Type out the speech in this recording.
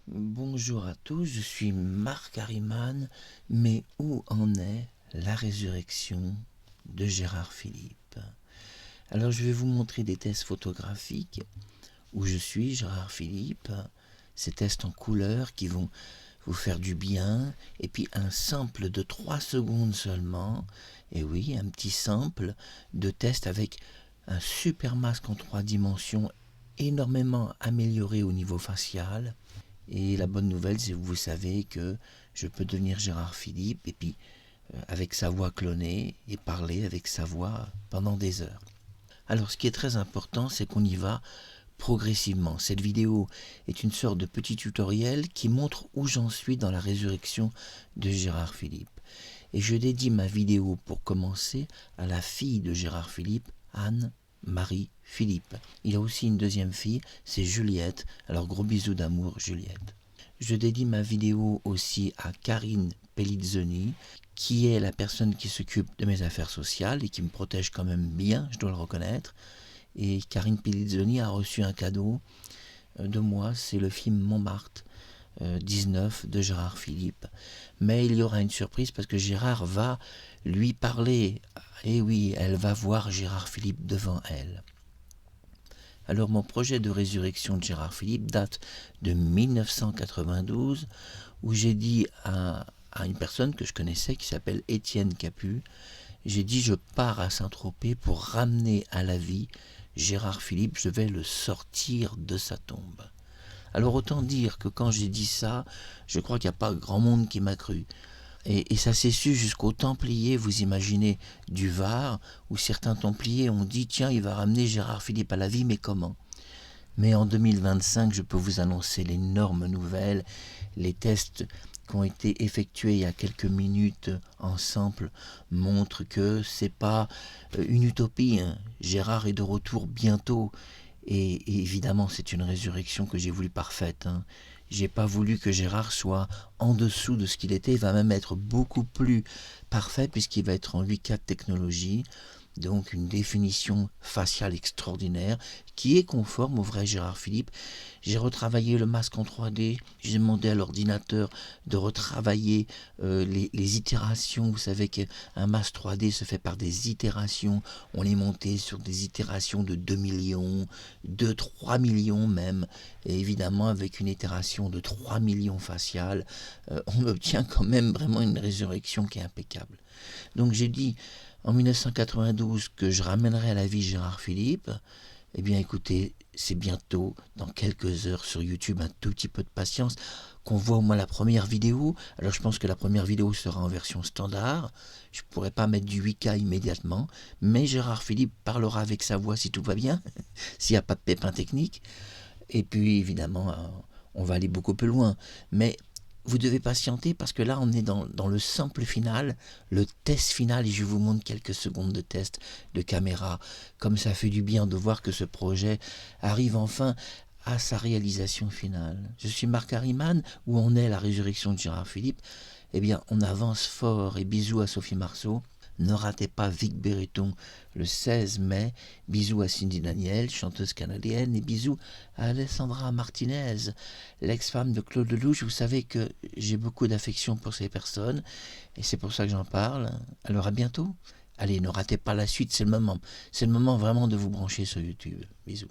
Bonjour à tous, je suis Marc Harriman, mais où en est la résurrection de Gérard Philippe? Alors je vais vous montrer des tests photographiques où je suis Gérard Philippe, ces tests en couleur qui vont vous faire du bien, et puis un sample de 3 secondes seulement, et oui, un petit sample de test avec un super masque en 3 dimensions énormément amélioré au niveau facial. Et la bonne nouvelle, c'est que vous savez que je peux devenir Gérard Philippe et puis avec sa voix clonée et parler avec sa voix pendant des heures. Alors ce qui est très important, c'est qu'on y va progressivement. Cette vidéo est une sorte de petit tutoriel qui montre où j'en suis dans la résurrection de Gérard Philippe. Et je dédie ma vidéo pour commencer à la fille de Gérard Philippe, Anne-Marie Philippe. Il a aussi une deuxième fille, c'est Juliette. Alors gros bisous d'amour, Juliette. Je dédie ma vidéo aussi à Karine Pellizzoni, qui est la personne qui s'occupe de mes affaires sociales et qui me protège quand même bien, je dois le reconnaître. Et Karine Pellizzoni a reçu un cadeau de moi, c'est le film Montmartre 19 de Gérard Philippe. Mais il y aura une surprise parce que Gérard va lui parler. Et oui, elle va voir Gérard Philippe devant elle. Alors mon projet de résurrection de Gérard Philippe date de 1992 où j'ai dit à une personne que je connaissais qui s'appelle Étienne Capu, j'ai dit je pars à Saint-Tropez pour ramener à la vie Gérard Philippe, je vais le sortir de sa tombe. Alors autant dire que quand j'ai dit ça, je crois qu'il n'y a pas grand monde qui m'a cru. Et ça s'est su jusqu'aux Templiers, vous imaginez, du Var, où certains Templiers ont dit tiens, il va ramener Gérard Philippe à la vie, mais comment? Mais en 2025, je peux vous annoncer l'énorme nouvelle. Les tests qui ont été effectués il y a quelques minutes en sample montrent que c'est pas une utopie. Hein. Gérard est de retour bientôt. Et évidemment, c'est une résurrection que j'ai voulu parfaite. Hein. J'ai pas voulu que Gérard soit en dessous de ce qu'il était. Il va même être beaucoup plus parfait puisqu'il va être en 8K technologie. Donc une définition faciale extraordinaire qui est conforme au vrai Gérard Philippe. J'ai retravaillé le masque en 3D, j'ai demandé à l'ordinateur de retravailler les itérations. Vous savez qu'un masque 3D se fait par des itérations. On est monté sur des itérations de 2 millions, de 3 millions même. Et évidemment, avec une itération de 3 millions faciales, on obtient quand même vraiment une résurrection qui est impeccable. Donc j'ai dit en 1992 que je ramènerai à la vie Gérard Philippe. Eh bien écoutez, c'est bientôt, dans quelques heures sur YouTube, un tout petit peu de patience, qu'on voit au moins la première vidéo. Alors je pense que la première vidéo sera en version standard. Je ne pourrai pas mettre du 8K immédiatement, mais Gérard Philippe parlera avec sa voix si tout va bien, s'il n'y a pas de pépin technique. Et puis évidemment, on va aller beaucoup plus loin. Mais vous devez patienter parce que là on est dans le sample final, le test final, et je vous montre quelques secondes de test de caméra. Comme ça fait du bien de voir que ce projet arrive enfin à sa réalisation finale. Je suis Marc Harriman, où on est la résurrection de Gérard Philippe. Eh bien on avance fort, et bisous à Sophie Marceau. Ne ratez pas Vic Berreton le 16 mai. Bisous à Cindy Daniel, chanteuse canadienne, et bisous à Alessandra Martinez, l'ex-femme de Claude Lelouch. Vous savez que j'ai beaucoup d'affection pour ces personnes et c'est pour ça que j'en parle. Alors à bientôt. Allez, ne ratez pas la suite, c'est le moment. C'est le moment vraiment de vous brancher sur YouTube. Bisous.